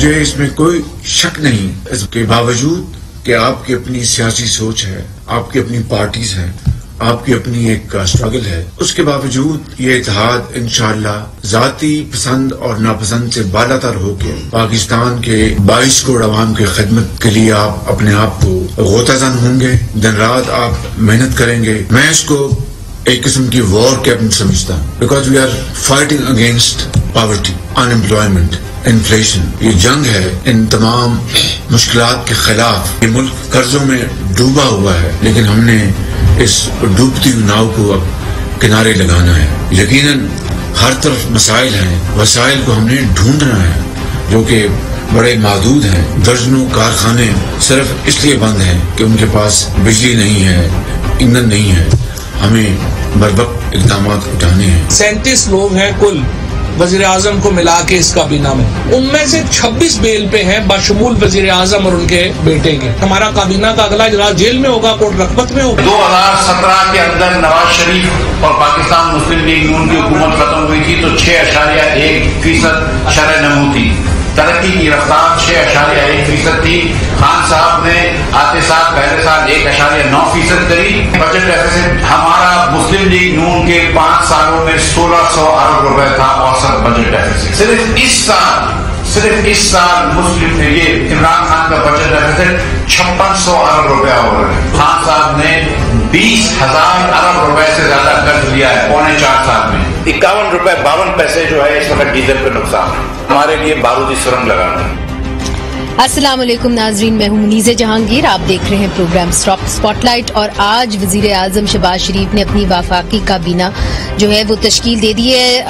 مجھے اس میں کوئی شک نہیں، اس کے باوجود کہ آپ کی اپنی سیاسی سوچ ہے، آپ کی اپنی پارٹیز ہیں، آپ کی اپنی ایک اسٹرگل ہے، اس کے باوجود یہ اتحاد انشاءاللہ ذاتی پسند اور ناپسند سے بالا تر ہو کے پاکستان کے 22 کروڑ عوام کی خدمت کے لیے آپ اپنے آپ کو غوطہ زن ہوں گے، دن رات آپ محنت کریں گے. میں اس کو ایک قسم کی وار کیپٹن سمجھتا ہوں، because we are fighting against poverty, unemployment, inflation. یہ جنگ ہے ان تمام مشکلات کے خلاف. یہ ملک قرضوں میں ڈوبا ہوا ہے، لیکن ہم نے اس ڈوبتی ناؤ کو اب کنارے لگانا ہے. یقیناً ہر طرف مسائل ہیں، وسائل کو ہم نے ڈھونڈنا ہے جو کہ بڑے محدود ہیں. درجنوں کارخانے صرف اس لیے بند ہیں کہ ان کے پاس بجلی نہیں ہے، ایندھن نہیں ہے. ہمیں بروقت اقدامات اٹھانے ہیں. 37 لوگ ہیں کل وزیر اعظم کو ملا کے اس کابینہ میں، ان میں سے 26 بیل پہ ہیں بشمول وزیر اعظم اور ان کے بیٹے کے. ہمارا کابینہ کا اگلا اجلاس جیل میں ہوگا، کوٹ رغبت میں ہوگا. 2017 کے اندر نواز شریف اور پاکستان مسلم لیگ نون کی حکومت ختم ہوئی تھی تو 6.1% شرح نمو تھی. ترقی کی رفتار 6.1% تھی. خان صاحب نے آتے سال پہلے سال 1.9% کری. بجٹ ڈیفیسٹ ہمارا مسلم لیگ نون کے 5 سالوں میں 1600 ارب روپے تھا اوسط بجٹ ڈیفیسٹ. صرف اس سال مسلم یہ عمران خان کا بجٹ ڈیفیسٹ 5600 ارب روپیہ ہو رہا ہے. خان صاحب نے 20,000 ارب روپے سے زیادہ قرض لیا ہے پونے 4 سال میں. 51 روپے 52 پیسے جو ہے اس وقت ڈیزل پہ نقصان ہے. ہمارے لیے بارودی سرنگ لگانا ہے. السلام علیکم ناظرین، میں ہوں منیزہ جہانگیر، آپ دیکھ رہے ہیں پروگرام اسپاٹ لائٹ. اور آج وزیر اعظم شہباز شریف نے اپنی وفاقی کابینہ جو ہے وہ تشکیل دے دی ہے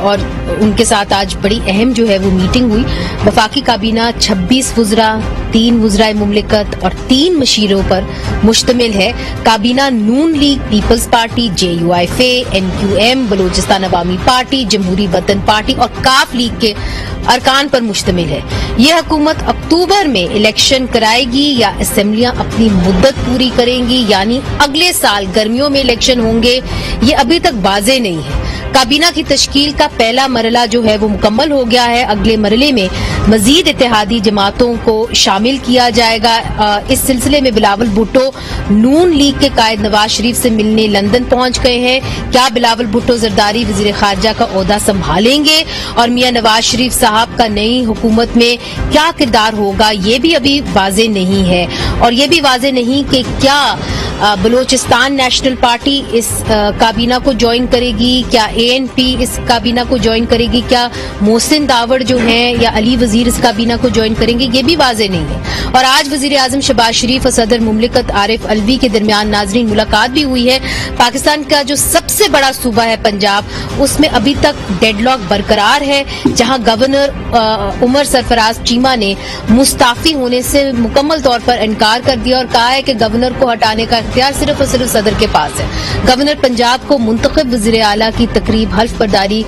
اور ان کے ساتھ آج بڑی اہم جو ہے وہ میٹنگ ہوئی. وفاقی کابینہ 26 وزراء، 3 وزرائے مملکت اور 3 مشیروں پر مشتمل ہے. کابینہ نون لیگ، پیپلز پارٹی، JUIF، NQM، بلوچستان عوامی پارٹی، جمہوری وطن پارٹی اور کاف لیگ کے ارکان پر مشتمل ہے. یہ حکومت اکتوبر میں الیکشن کرائے گی یا اسمبلیاں اپنی مدت پوری کریں گی، یعنی اگلے سال گرمیوں میں الیکشن ہوں گے، یہ ابھی تک واضح نہیں ہے. کابینہ کی تشکیل کا پہلا مرحلہ جو ہے وہ مکمل ہو گیا ہے. اگلے مرحلے میں مزید اتحادی جماعتوں کو شامل کیا جائے گا. اس سلسلے میں بلاول بھٹو نون لیگ کے قائد نواز شریف سے ملنے لندن پہنچ گئے ہیں. کیا بلاول بھٹو زرداری وزیر خارجہ کا عہدہ سنبھالیں گے اور میاں نواز شریف صاحب کا نئی حکومت میں کیا کردار ہوگا، یہ بھی ابھی واضح نہیں ہے. اور یہ بھی واضح نہیں کہ کیا بلوچستان نیشنل پارٹی اس کابینہ کو جوائن کرے گی، کیا ANP اس کابینہ کو جوائن کرے گی، کیا محسن داوڑ جو ہیں یا علی وزیر اس کابینہ کو جوائن کریں گے، یہ بھی واضح نہیں ہے. اور آج وزیر اعظم شہباز شریف اور صدر مملکت عارف علوی کے درمیان ناظرین ملاقات بھی ہوئی ہے. پاکستان کا جو سب سے بڑا صوبہ ہے پنجاب، اس میں ابھی تک ڈیڈ لاک برقرار ہے، جہاں گورنر عمر سرفراز چیمہ نے مستعفی ہونے سے مکمل طور پر انکار کر دیا اور کہا ہے کہ گورنر کو ہٹانے کا اختیار صرف اور صرف صدر کے پاس ہے. گورنر پنجاب کو منتخب وزیر اعلیٰ کی تقریب حلف برداری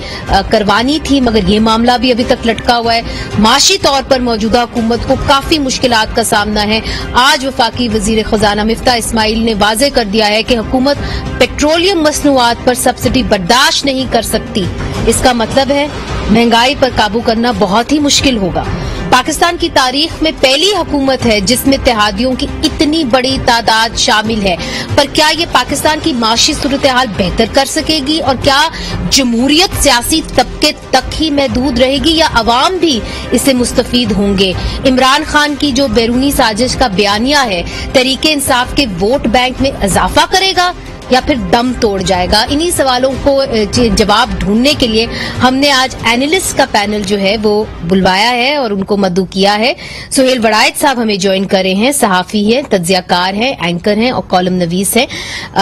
کروانی تھی، مگر یہ معاملہ بھی ابھی تک لٹکا ہوا ہے. معاشی طور پر موجودہ حکومت کو کافی مشکلات کا سامنا ہے. آج وفاقی وزیر خزانہ مفتاح اسماعیل نے واضح کر دیا ہے کہ حکومت پیٹرولیم مصنوعات پر سبسڈی برداشت نہیں کر سکتی. اس کا مطلب ہے مہنگائی پر قابو کرنا بہت ہی مشکل ہوگا. پاکستان کی تاریخ میں پہلی حکومت ہے جس میں اتحادیوں کی اتنی بڑی تعداد شامل ہے، پر کیا یہ پاکستان کی معاشی صورتحال بہتر کر سکے گی؟ اور کیا جمہوریت سیاسی طبقے تک ہی محدود رہے گی یا عوام بھی اس سے مستفید ہوں گے؟ عمران خان کی جو بیرونی سازش کا بیانیہ ہے، تحریک انصاف کے ووٹ بینک میں اضافہ کرے گا یا پھر دم توڑ جائے گا؟ انہی سوالوں کو جواب ڈھونڈنے کے لیے ہم نے آج اینالسٹ کا پینل جو ہے وہ بلوایا ہے اور ان کو مدعو کیا ہے. سہیل وڑائچ صاحب ہمیں جوائن کر رہے ہیں، صحافی ہیں، تجزیہ کار ہیں، اینکر ہیں اور کالم نویس ہیں.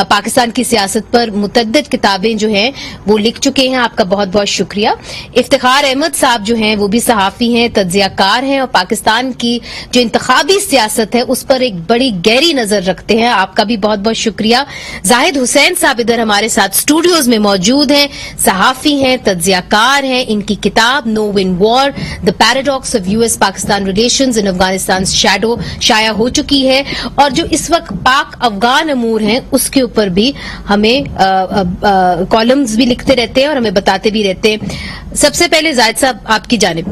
پاکستان کی سیاست پر متعدد کتابیں جو ہیں وہ لکھ چکے ہیں. آپ کا بہت بہت شکریہ. افتخار احمد صاحب جو ہیں وہ بھی صحافی ہیں، تجزیہ کار ہیں اور پاکستان کی جو انتخابی سیاست ہے اس پر ایک بڑی گہری نظر رکھتے ہیں. آپ کا بھی بہت بہت شکریہ. زاہد حسین صاحب ادھر ہمارے ساتھ اسٹوڈیوز میں موجود ہیں، صحافی ہیں، تجزیہ کار ہیں. ان کی کتاب no win war, the paradox of US Pakistan relations in Afghanistan shadow شائع ہو چکی ہے اور جو اس وقت پاک افغان امور ہیں اس کے اوپر بھی ہمیں کالمز بھی لکھتے رہتے ہیں اور ہمیں بتاتے بھی رہتے ہیں. سب سے پہلے زاہد صاحب آپ کی جانب،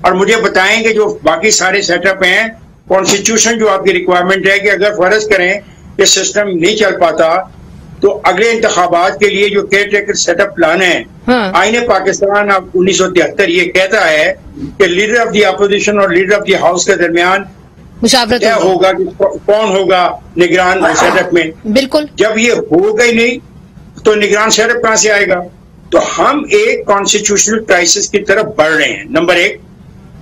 اور مجھے بتائیں کہ جو باقی سارے سیٹ اپ ہیں، کانسٹیٹیوشن جو آپ کی ریکوائرمنٹ ہے کہ اگر فرض کریں کہ سسٹم نہیں چل پاتا تو اگلے انتخابات کے لیے جو caretaker set up plan ہے، آئین پاکستان اب 1973 یہ کہتا ہے کہ لیڈر آف دی اپوزیشن اور لیڈر آف دی ہاؤس کے درمیان مشاورت کیا ہوگا، کون ہوگا نگران سیٹ اپ میں. بالکل. جب یہ ہوگا ہی نہیں تو نگران سیٹ اپ کہاں سے آئے گا؟ تو ہم ایک کانسٹیٹیوشنل کرائسس کی طرف بڑھ رہے ہیں. نمبر 1،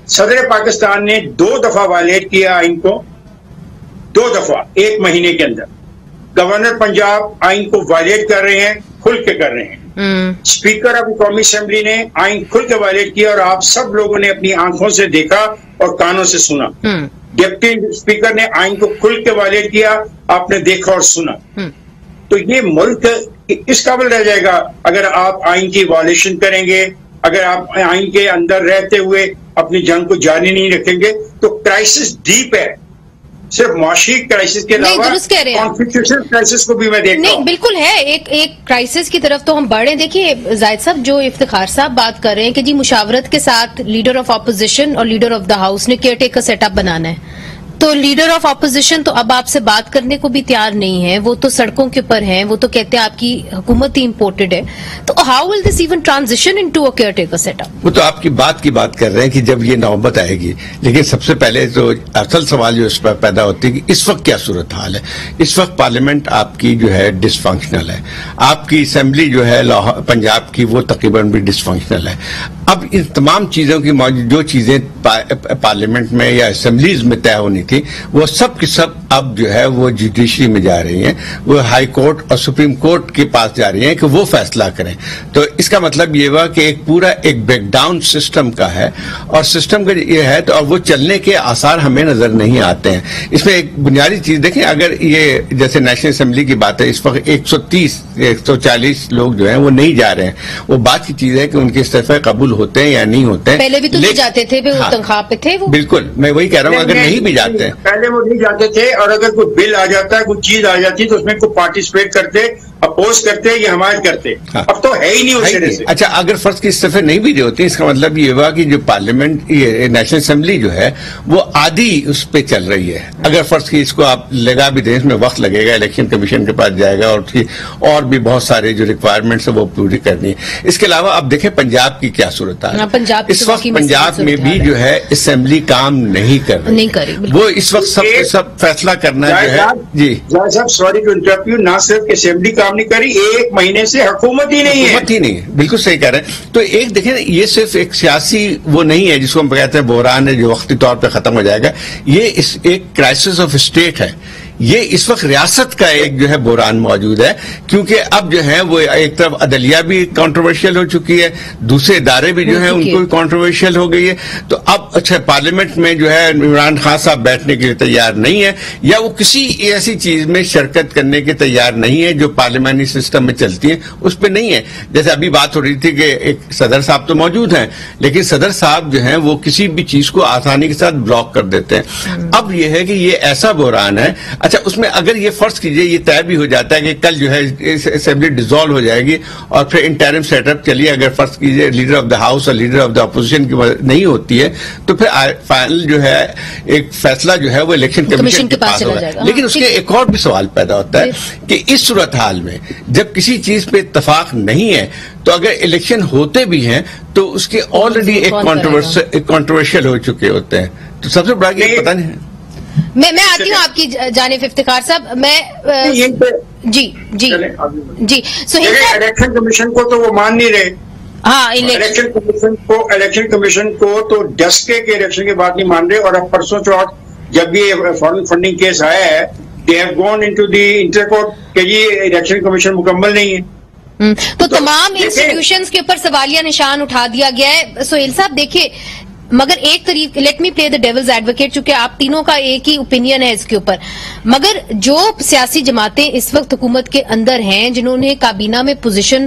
صدر پاکستان نے 2 دفعہ وائلیٹ کیا آئین کو، 2 دفعہ 1 مہینے کے اندر. گورنر پنجاب آئین کو وائلیٹ کر رہے ہیں، کھل کے کر رہے ہیں. اسپیکر آف قومی اسمبلی نے آئین کھل کے وائلیٹ کیا اور آپ سب لوگوں نے اپنی آنکھوں سے دیکھا اور کانوں سے سنا. ڈپٹی اسپیکر نے آئین کو کھل کے وائلیٹ کیا، آپ نے دیکھا اور سنا. تو یہ ملک کس قابل رہ جائے گا اگر آپ آئین کی وائلیشن کریں گے، اگر آپ آئین کے اندر رہتے ہوئے اپنی جنگ کو جاری نہیں رکھیں گے؟ تو کرائسس ڈیپ ہے، صرف معاشی کرائسس کے علاوہ کانسٹیٹیوشنل کرائسس کو بھی میں دیکھتا ہوں. نہیں بالکل ہے، ایک کرائسس کی طرف تو ہم بڑھ رہے ہیں. دیکھیے زاہد صاحب، جو افتخار صاحب بات کر رہے ہیں کہ جی مشاورت کے ساتھ لیڈر آف اپوزیشن اور لیڈر آف دا ہاؤس نے کیئر ٹیکر سیٹ اپ بنانا ہے، تو لیڈر آف اپوزیشن تو اب آپ سے بات کرنے کو بھی تیار نہیں ہے، وہ تو سڑکوں کے اوپر ہیں، وہ تو کہتے ہیں آپ کی حکومت ہی امپورٹڈ ہے. تو how will this even transition into a caretaker set up? وہ تو آپ کی بات کر رہے ہیں کہ جب یہ نوبت آئے گی، لیکن سب سے پہلے تو اصل سوال جو اس پر پیدا ہوتی ہے کہ اس وقت کیا صورتحال ہے. اس وقت پارلیمنٹ آپ کی جو ہے ڈس فنکشنل ہے، آپ کی اسمبلی جو ہے پنجاب کی وہ تقریباً بھی ڈس فنکشنل ہے. اب ان تمام چیزوں کی جو چیزیں پارلیمنٹ میں یا اسمبلیز میں طے ہونی تھی، وہ سب کی سب اب جو ہے وہ جوڈیشری میں جا رہی ہیں، وہ ہائی کورٹ اور سپریم کورٹ کے پاس جا رہی ہیں کہ وہ فیصلہ کریں. تو اس کا مطلب یہ ہوا کہ ایک پورا ایک بیک ڈاؤن سسٹم کا ہے، اور سسٹم کا یہ ہے تو اب وہ چلنے کے آثار ہمیں نظر نہیں آتے ہیں. اس میں ایک بنیادی چیز دیکھیں، اگر یہ جیسے نیشنل اسمبلی کی بات ہے، اس وقت 140 لوگ جو ہیں وہ نہیں جا رہے ہیں. وہ بات کی چیز ہے کہ ان کے استعفے قبول ہوتے ہیں یا نہیں ہوتے ہیں. پہلے بھی تو نہیں جاتے تھے، وہ تنخواہ پہ تھے. وہ بالکل میں وہی کہہ رہا ہوں، اگر نہیں بھی جاتے ہیں، پہلے وہ نہیں جاتے تھے، اور اگر کوئی بل آ جاتا ہے، کوئی چیز آ جاتی تو اس میں کوئی پارٹیسپیٹ کرتے، اپوز کرتے یا حمایت کرتے. اب تو ہے ہی نہیں اس طرح سے. اچھا، اگر فرض کی استعفے نہیں بھی ہوتے، اس کا مطلب یہ ہوا کہ جو پارلیمنٹ یہ نیشنل اسمبلی جو ہے وہ آدھی اس پہ چل رہی ہے. اگر فرض کی اس کو آپ لگا بھی دیں، اس میں وقت لگے گا، الیکشن کمیشن کے پاس جائے گا اور بھی بہت سارے جو ریکوائرمنٹس ہیں وہ پوری کرنی ہے. اس کے علاوہ آپ دیکھیں پنجاب کی کیا صورت ہے. اس وقت پنجاب میں بھی جو ہے اسمبلی کام نہیں کر رہی، وہ اس وقت سب فیصلہ کرنا جو ہے. جی صاحب، سوری ٹو انٹرپٹ یو، نہ صرف اسمبلی کام نہیں کری، 1 مہینے سے حکومت ہی نہیں ہے. حکومت ہی نہیں ہے، بالکل صحیح کہہ رہے ہیں. تو ایک دیکھیں، یہ صرف ایک سیاسی وہ نہیں ہے جس کو ہم کہتے ہیں بحران ہے جو وقتی طور پہ ختم ہو جائے گا. یہ ایک کرائسس آف اسٹیٹ ہے. یہ اس وقت ریاست کا ایک جو ہے بحران موجود ہے، کیونکہ اب جو ہے وہ ایک طرف عدلیہ بھی کنٹروورشل ہو چکی ہے، دوسرے ادارے بھی جو ہیں ان کو بھی کنٹروورشل ہو گئی ہے. تو اب اچھا پارلیمنٹ میں جو ہے عمران خان صاحب بیٹھنے کے لیے تیار نہیں ہے، یا وہ کسی ایسی چیز میں شرکت کرنے کے تیار نہیں ہے جو پارلیمانی سسٹم میں چلتی ہے، اس پہ نہیں ہے. جیسے ابھی بات ہو رہی تھی کہ ایک صدر صاحب تو موجود ہیں، لیکن صدر صاحب جو ہیں وہ کسی بھی چیز کو آسانی کے ساتھ بلاک کر دیتے ہیں. اب یہ ہے کہ یہ ایسا بحران ہے. اچھا، اس میں اگر یہ فرض کیجئے یہ طے بھی ہو جاتا ہے کہ کل جو ہے اسمبلی ڈیزالو ہو جائے گی اور پھر انٹرم سیٹ اپ چلیے، اگر فرض کیجئے لیڈر آف دا ہاؤس اور لیڈر آف دا اپوزیشن کی نہیں ہوتی ہے، تو پھر فائنل جو ہے ایک فیصلہ جو ہے وہ الیکشن کمیشن کے پاس ہوگا. لیکن اس کے ایک اور بھی سوال پیدا ہوتا ہے کہ اس صورتحال میں جب کسی چیز پہ اتفاق نہیں ہے، تو اگر الیکشن ہوتے بھی ہیں تو اس کے آلریڈی ایک کنٹروورشل ہو چکے ہوتے ہیں. تو سب سے بڑا یہ پتہ نہیں ہے. میں آتی ہوں آپ کی جانب افتخار صاحب. میں جی سہیل صاحب، الیکشن کمیشن کو تو وہ مان نہیں رہے. ہاں، الیکشن کمیشن کو تو ڈسکے کے الیکشن کی بات نہیں مان رہے. اور اب پرسوں چوتھ جب یہ فارن فنڈنگ کیس آیا ہے، they have gone into the intercourt کہ یہ الیکشن کمیشن مکمل نہیں ہے. تو تمام انسٹیٹیوشنز کے اوپر سوالیہ نشان اٹھا دیا گیا ہے. سہیل صاحب دیکھیے، مگر ایک طریقے، لیٹ می پلے دا ڈیولز ایڈوکیٹ، چونکہ آپ تینوں کا ایک ہی اوپینین ہے اس کے اوپر، مگر جو سیاسی جماعتیں اس وقت حکومت کے اندر ہیں جنہوں نے کابینہ میں پوزیشن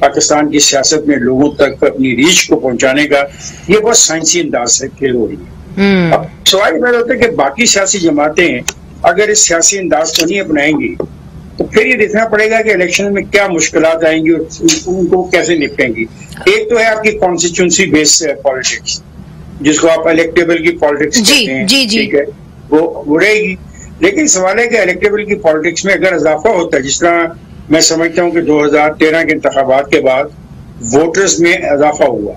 پاکستان کی سیاست میں لوگوں تک اپنی ریچ کو پہنچانے کا یہ بہت سائنسی انداز سے کھیل ہو رہی ہے. اب سوال یہ پیدا ہوتا ہے کہ باقی سیاسی جماعتیں اگر اس سیاسی انداز کو نہیں اپنائیں گی تو پھر یہ دیکھنا پڑے گا کہ الیکشن میں کیا مشکلات آئیں گی اور ان کو کیسے نپٹیں گی. ایک تو ہے آپ کی کانسٹیچوئنسی بیس پالیٹکس جس کو آپ الیکٹیبل کی پالیٹکس کہتے ہیں, ٹھیک ہے, وہ رہے گی. لیکن سوال ہے کہ الیکٹیبل کی پالیٹکس میں اگر اضافہ ہوتا ہے, جس طرح میں سمجھتا ہوں کہ 2013 کے انتخابات کے بعد ووٹرز میں اضافہ ہوا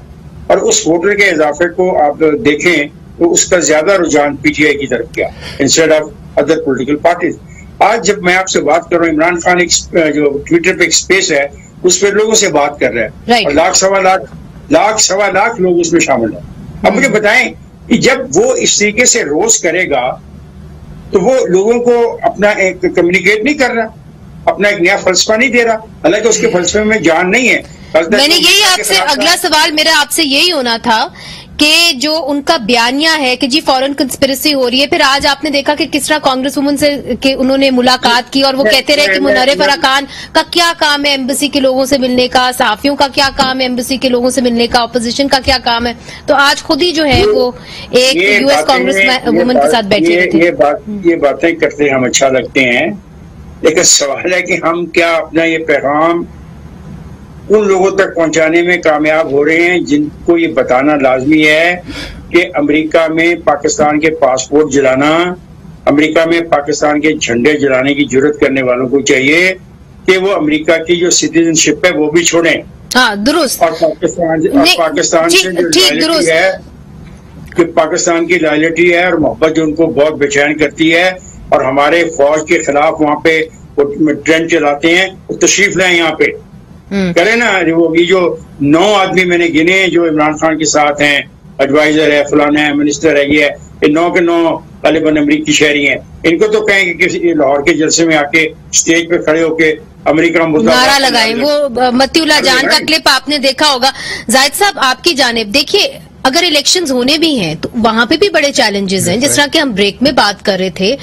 اور اس ووٹر کے اضافے کو آپ دیکھیں تو اس کا زیادہ رجحان پی ٹی آئی کی طرف گیا instead of other political parties. آج جب میں آپ سے بات کر رہا ہوں, عمران خان ایک جو ٹویٹر پہ ایک اسپیس ہے اس پہ لوگوں سے بات کر رہا ہے اور لاکھ سوا لاکھ لوگ اس میں شامل ہیں. اب مجھے بتائیں کہ جب وہ اس طریقے سے روز کرے گا تو وہ لوگوں کو اپنا ایک کمیونیکیٹ نہیں کر رہا, اپنا ایک نیا فلسفہ نہیں دے رہا, حالانکہ اس کے فلسفے میں جان نہیں ہے. میں نے یہی آپ سے اگلا سوال میرا آپ سے یہی ہونا تھا کہ جو ان کا بیانیہ ہے کہ جی فورن کنسپریسی ہو رہی ہے, پھر آج آپ نے دیکھا کہ کس طرح کانگریس وومن سے کہ انہوں نے ملاقات کی اور وہ کہتے رہے کہ منورف ارکان کا کیا کام ہے ایمبیسی کے لوگوں سے ملنے کا, صحافیوں کا کیا کام ہے ایمبیسی کے لوگوں سے ملنے کا, اپوزیشن کا کیا کام ہے. تو آج خود ہی جو ہے وہ ایک یو ایس کانگریس وومن کے ساتھ بیٹھے تھے. یہ باتیں کرتے ہم اچھا لگتے ہیں, لیکن سوال ہے کہ ہم کیا اپنا یہ پیغام ان لوگوں تک پہنچانے میں کامیاب ہو رہے ہیں جن کو یہ بتانا لازمی ہے کہ امریکہ میں پاکستان کے پاسپورٹ جلانا, امریکہ میں پاکستان کے جھنڈے جلانے کی جرت کرنے والوں کو چاہیے کہ وہ امریکہ کی جو سٹیزن شپ ہے وہ بھی چھوڑیں. ہاں درست. اور پاکستان سے جو لائلٹی ہے کہ پاکستان کی لائلٹی ہے اور محبت جو ان کو بہت بے چین کرتی ہے اور ہمارے فوج کے خلاف وہاں پہ ٹرینڈ چلاتے ہیں, وہ تشریف لائیں یہاں پہ کریں نا. یہ جو 9 آدمی میں نے گنے جو عمران خان کے ساتھ ہیں, ایڈوائزر ہے, فلانا ہے, منسٹر ہے, یہ 9 کے 9 غالباً امریکی شہری ہیں. ان کو تو کہیں کہ کسی لاہور کے جلسے میں آ کے اسٹیج پہ کھڑے ہو کے امریکہ نعرہ لگائیں. وہ متی اللہ جان کا کلپ آپ نے دیکھا ہوگا. زاہد صاحب آپ کی جانب دیکھیے, اگر الیکشنز ہونے بھی ہیں تو وہاں پہ بھی بڑے چیلنجز ہیں, جس طرح کہ ہم بریک میں بات کر رہے تھے,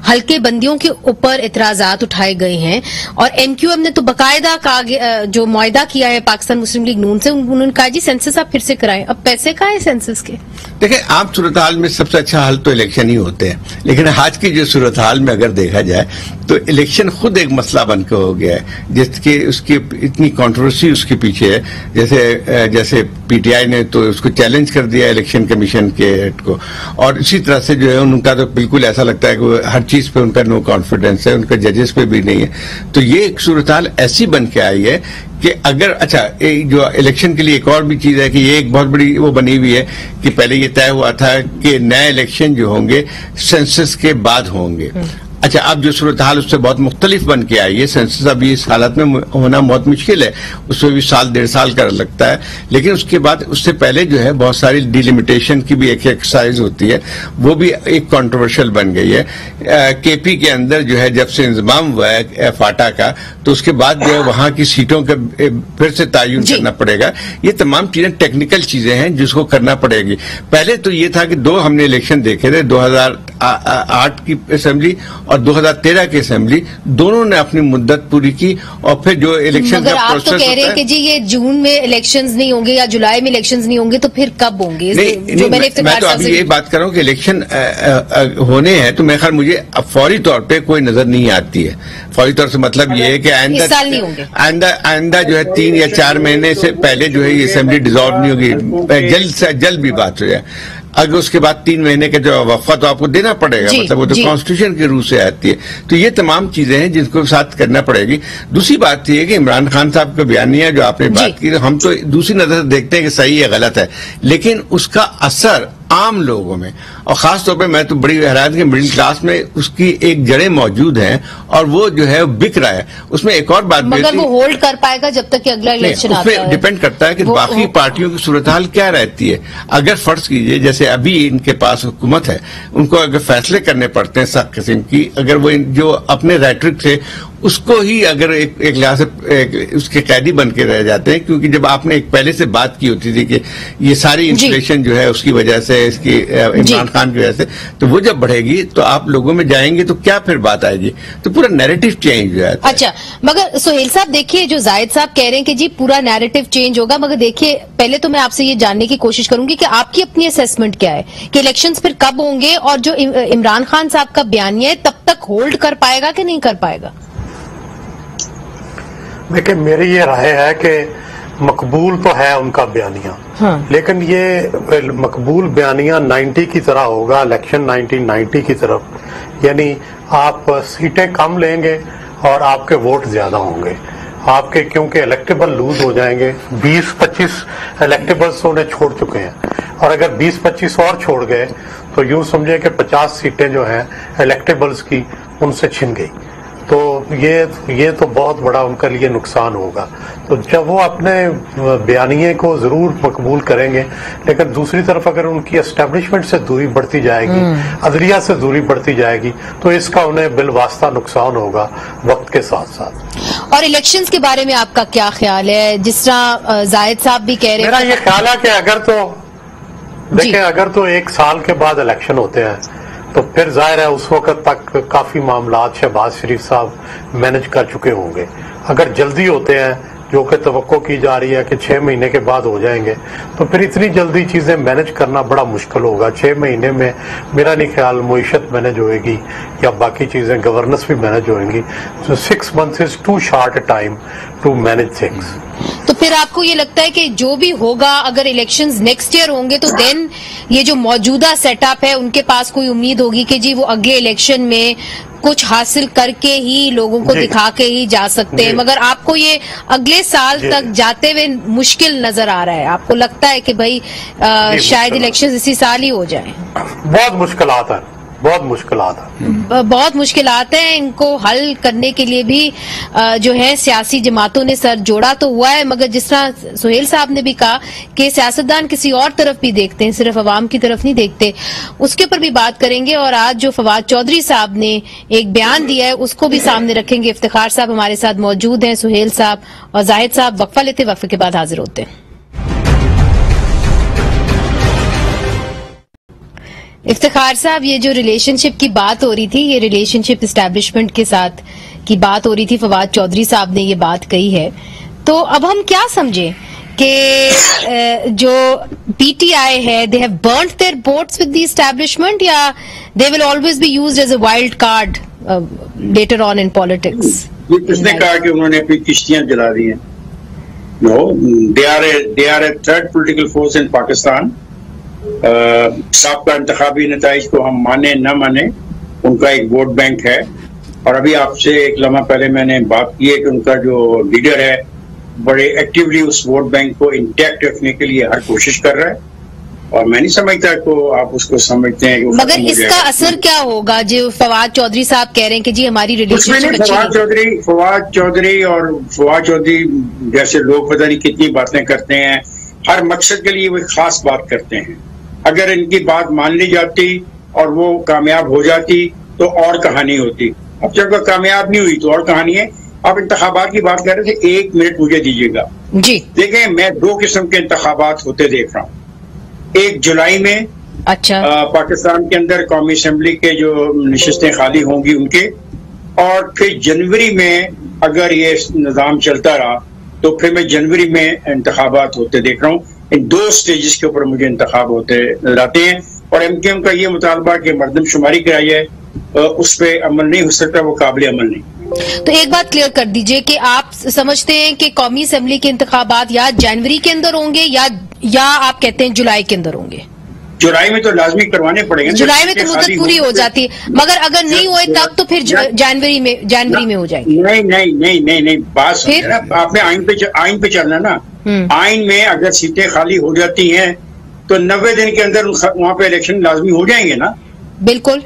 ہلکے بندیوں کے اوپر اعتراضات اٹھائے گئے ہیں اور ایم کیو ایم نے تو باقاعدہ جو معاہدہ کیا ہے پاکستان مسلم لیگ نون سے, انہوں نے کہا جی سینسس آپ پھر سے کرائیں. اب پیسے کہاں ہیں سینسس کے؟ دیکھیں عام صورتحال میں سب سے اچھا حل تو الیکشن ہی ہوتے ہیں, لیکن آج کی جو صورتحال میں اگر دیکھا جائے تو الیکشن خود ایک مسئلہ بن کے ہو گیا ہے, جس کے اس کی اتنی کنٹروورسی اس کے پیچھے ہے. جیسے پی ٹی آئی نے تو اس کو چیلنج کر دیا الیکشن کمیشن کے ہیڈ کو, اور اسی طرح سے جو ہے ان کا تو بالکل ایسا لگتا ہے کہ ہر چیز پہ ان کا نو کانفیڈنس ہے, ان کا ججز پہ بھی نہیں ہے. تو یہ ایک صورتحال ایسی بن کے آئی ہے کہ اگر اچھا جو الیکشن کے لیے ایک اور بھی چیز ہے کہ یہ ایک بہت بڑی وہ بنی ہوئی ہے کہ پہلے یہ طے ہوا تھا کہ نئے الیکشن جو ہوں گے سینسس کے بعد ہوں گے. اچھا اب جو صورتحال اس سے بہت مختلف بن کے آئی ہے, سینسس ابھی اس حالت میں ہونا بہت مشکل ہے, اس میں بھی 1.5 سال کا لگتا ہے, لیکن اس کے بعد اس سے پہلے جو ہے بہت ساری ڈیلیمیٹیشن کی بھی ایک ایکسرسائز ہوتی ہے, وہ بھی ایک کنٹروورشل بن گئی ہے. کے پی کے اندر جو ہے جب سے انضمام ہوا ہے فاٹا کا, تو اس کے بعد جو ہے وہاں کی سیٹوں کا پھر سے تعین کرنا پڑے گا. یہ تمام چیزیں ٹیکنیکل چیزیں ہیں جس کو کرنا پڑے گی. پہلے تو یہ تھا کہ 2 ہم نے الیکشن دیکھے تھے, 2008 کی اسمبلی اور 2013 کی اسمبلی, دونوں نے اپنی مدت پوری کی, اور پھر جو الیکشن کا پروسیس ہوتا ہے. آپ تو کہہ رہے ہیں کہ جی یہ جون میں الیکشنز نہیں ہوں گے یا جولائی میں الیکشنز نہیں ہوں گے, تو پھر کب ہوں گے؟ میں تو ابھی یہ بات کر رہا ہوں کہ الیکشن ہونے ہیں تو میرے خیال مجھے اب فوری طور پہ کوئی نظر نہیں آتی ہے. فوری طور سے مطلب یہ ہے کہ آئندہ جو ہے 3 یا 4 مہینے سے پہلے جو ہے یہ اسمبلی ڈیزالو نہیں ہوگی, جلد سے جلد بھی بات ہو جائے. اگر اس کے بعد 3 مہینے کا جو وقفہ تو آپ کو دینا پڑے گا, مطلب وہ تو کانسٹیٹیوشن کے روح سے آتی ہے. تو یہ تمام چیزیں ہیں جن کو ساتھ کرنا پڑے گی. دوسری بات یہ ہے کہ عمران خان صاحب کا بیانیہ جو آپ نے بات کی, ہم تو دوسری نظر سے دیکھتے ہیں کہ صحیح ہے غلط ہے, لیکن اس کا اثر عام لوگوں میں, اور خاص طور پہ میں تو بڑی حیران کہ مڈل کلاس میں اس کی ایک جڑیں موجود ہیں اور وہ جو ہے بک رہا ہے. اس میں ایک اور بات مگر وہ ہولڈ کر پائے گا جب تک کہ اگلا الیکشن آتا ہے. اس پہ ڈیپینڈ کرتا ہے کہ باقی پارٹیوں کی صورتحال کیا رہتی ہے. اگر فرض کیجئے جیسے ابھی ان کے پاس حکومت ہے, ان کو اگر فیصلے کرنے پڑتے ہیں سخت قسم کی, اگر وہ جو اپنے ریٹرک تھے اس کو ہی اگر ایک لحاظ سے اس کے قیدی بن کے رہ جاتے ہیں، کیونکہ جب آپ نے ایک پہلے سے بات کی ہوتی تھی کہ یہ ساری انفلیشن جو ہے اس کی وجہ سے، اس کی عمران خان کی وجہ سے، تو وہ جب بڑھے گی تو آپ لوگوں میں جائیں گے تو کیا پھر بات آئے گی، تو پورا نیریٹو چینج ہو جاتا ہے۔ اچھا، مگر سہیل صاحب دیکھیے، جو زاہد صاحب کہہ رہے ہیں کہ جی پورا نیریٹو چینج ہوگا، مگر دیکھیے پہلے تو میں آپ سے یہ جاننے کی کوشش کروں گی کہ آپ کی اپنی اسیسمنٹ کیا ہے کہ الیکشنز پھر کب ہوں گے، اور جو عمران خان صاحب کا بیانیہ ہے تب تک ہولڈ کر پائے گا کہ نہیں کر پائے گا؟ دیکھیں، میری یہ رائے ہے کہ مقبول تو ہے ان کا بیانیہ، لیکن یہ مقبول بیانیہ 90 کی طرح ہوگا، الیکشن 1990 کی طرف، یعنی آپ سیٹیں کم لیں گے اور آپ کے ووٹ زیادہ ہوں گے آپ کے، کیونکہ الیکٹیبل لوز ہو جائیں گے۔ 20-25 الیکٹیبلز انہیں چھوڑ چکے ہیں، اور اگر 20-25 اور چھوڑ گئے تو یوں سمجھے کہ 50 سیٹیں جو ہیں الیکٹیبلز کی ان سے چھن گئی، تو یہ تو بہت بڑا ان کے لیے نقصان ہوگا۔ تو جب وہ اپنے بیانیے کو ضرور مقبول کریں گے، لیکن دوسری طرف اگر ان کی اسٹیبلشمنٹ سے دوری بڑھتی جائے گی، عدلیہ سے دوری بڑھتی جائے گی، تو اس کا انہیں بالواسطہ نقصان ہوگا وقت کے ساتھ ساتھ۔ اور الیکشنز کے بارے میں آپ کا کیا خیال ہے؟ جس طرح زاہد صاحب بھی کہہ رہے ہیں، میرا یہ خیال ہے کہ اگر تو 1 سال کے بعد الیکشن ہوتے ہیں تو پھر ظاہر ہے اس وقت تک کافی معاملات شہباز شریف صاحب مینج کر چکے ہوں گے۔ اگر جلدی ہوتے ہیں، جو کہ توقع کی جا رہی ہے کہ 6 مہینے کے بعد ہو جائیں گے، تو پھر اتنی جلدی چیزیں مینج کرنا بڑا مشکل ہوگا۔ 6 مہینے میں میرا نہیں خیال معیشت مینج ہوئے گی یا باقی چیزیں، گورننس بھی مینج ہوئیں گی۔ So 6 months is too short a time to manage things۔ تو پھر آپ کو یہ لگتا ہے کہ جو بھی ہوگا، اگر الیکشنز نیکسٹ ایئر ہوں گے تو دین یہ جو موجودہ سیٹ اپ ہے ان کے پاس کوئی امید ہوگی کہ جی وہ اگلے الیکشن میں کچھ حاصل کر کے ہی لوگوں کو دکھا کے ہی جا سکتے ہیں، مگر آپ کو یہ اگلے سال تک جاتے ہوئے مشکل نظر آ رہا ہے؟ آپ کو لگتا ہے کہ بھائی شاید الیکشن اسی سال ہی ہو جائیں؟ بہت مشکلات ہیں، بہت مشکلات ہیں، ان کو حل کرنے کے لیے بھی جو ہے سیاسی جماعتوں نے سر جوڑا تو ہوا ہے، مگر جس طرح سہیل صاحب نے بھی کہا کہ سیاستدان کسی اور طرف بھی دیکھتے ہیں، صرف عوام کی طرف نہیں دیکھتے، اس کے اوپر بھی بات کریں گے۔ اور آج جو فواد چودھری صاحب نے ایک بیان دیا ہے اس کو بھی سامنے رکھیں گے۔ افتخار صاحب ہمارے ساتھ موجود ہیں، سہیل صاحب اور زاہد صاحب وقفہ لیتے، وقفے کے بعد حاضر ہوتے ہیں۔ افتخار صاحب، یہ جو ریلیشن شپ کی بات ہو رہی تھی، یہ ریلیشن شپ اسٹیبلشمنٹ کے ساتھ کی بات ہو رہی تھی، فواد چودھری صاحب نے یہ بات کہی ہے، تو اب ہم کیا سمجھیں کہ جو پی ٹی آئی ہے they have burnt their boats with the establishment, یا they will always be used as a wild card later on in politics? کس نے کہا کہ انہوں نے اپنی کشتیاں جلا دی ہیں؟ No, they are a third political force in Pakistan. سابقہ انتخابی نتائج کو ہم مانیں نہ مانیں، ان کا ایک ووٹ بینک ہے، اور ابھی آپ سے ایک لمحہ پہلے میں نے بات کی ہے کہ ان کا جو لیڈر ہے بڑے ایکٹیولی اس ووٹ بینک کو انٹیکٹ رکھنے کے لیے ہر کوشش کر رہا ہے، اور میں نہیں سمجھتا کہ آپ اس کو سمجھتے ہیں کہ مگر اس کا اثر کیا ہوگا؟ جو فواد چودھری صاحب کہہ رہے ہیں کہ جی ہماری ریلیشن شپ فواد چودھری جیسے لوگ پتہ نہیں کتنی باتیں کرتے ہیں، ہر مقصد کے لیے وہ خاص بات کرتے ہیں۔ اگر ان کی بات مان لی جاتی اور وہ کامیاب ہو جاتی تو اور کہانی ہوتی، اب جب وہ کامیاب نہیں ہوئی تو اور کہانی ہے۔ آپ انتخابات کی بات کر رہے تھے، 1 منٹ مجھے دیجیے گا جی۔ دیکھیں، میں 2 قسم کے انتخابات ہوتے دیکھ رہا ہوں۔ ایک جولائی میں اچھا پاکستان کے اندر قومی اسمبلی کے جو نشستیں خالی ہوں گی ان کے، اور پھر جنوری میں اگر یہ نظام چلتا رہا تو پھر میں جنوری میں انتخابات ہوتے دیکھ رہا ہوں۔ ان 2 سٹیجز کے اوپر مجھے انتخاب ہوتے نظر آتے ہیں، اور ایم کیو ایم کا یہ مطالبہ کہ مردم شماری کرائی ہے اس پہ عمل نہیں ہو سکتا، وہ قابل عمل نہیں۔ تو ایک بات کلیئر کر دیجئے کہ آپ سمجھتے ہیں کہ قومی اسمبلی کے انتخابات یا جنوری کے اندر ہوں گے یا آپ کہتے ہیں جولائی کے اندر ہوں گے؟ جولائی میں تو لازمی کروانے پڑیں گے، جولائی میں تو مدت پوری ہو جاتی ہے، مگر اگر نہیں ہوئے تب تو پھر جنوری میں ہو جائے گی۔ نہیں بات سمجھے نا، آپ نے آئین پہ چلنا نا۔ آئین میں اگر سیٹیں خالی ہو جاتی ہیں تو 90 دن کے اندر وہاں پہ الیکشن لازمی ہو جائیں گے نا۔ بالکل،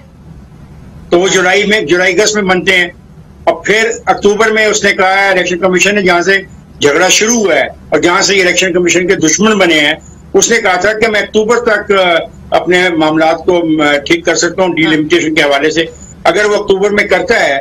تو وہ جولائی اگست میں بنتے ہیں، اور پھر اکتوبر میں اس نے کہا ہے الیکشن کمیشن نے، جہاں سے جھگڑا شروع ہوا ہے اور جہاں سے الیکشن کمیشن کے دشمن بنے ہیں، اس نے کہا تھا کہ میں اکتوبر تک اپنے معاملات کو ٹھیک کر سکتا ہوں ڈیلیمیٹیشن کے حوالے سے۔ اگر وہ اکتوبر میں کرتا ہے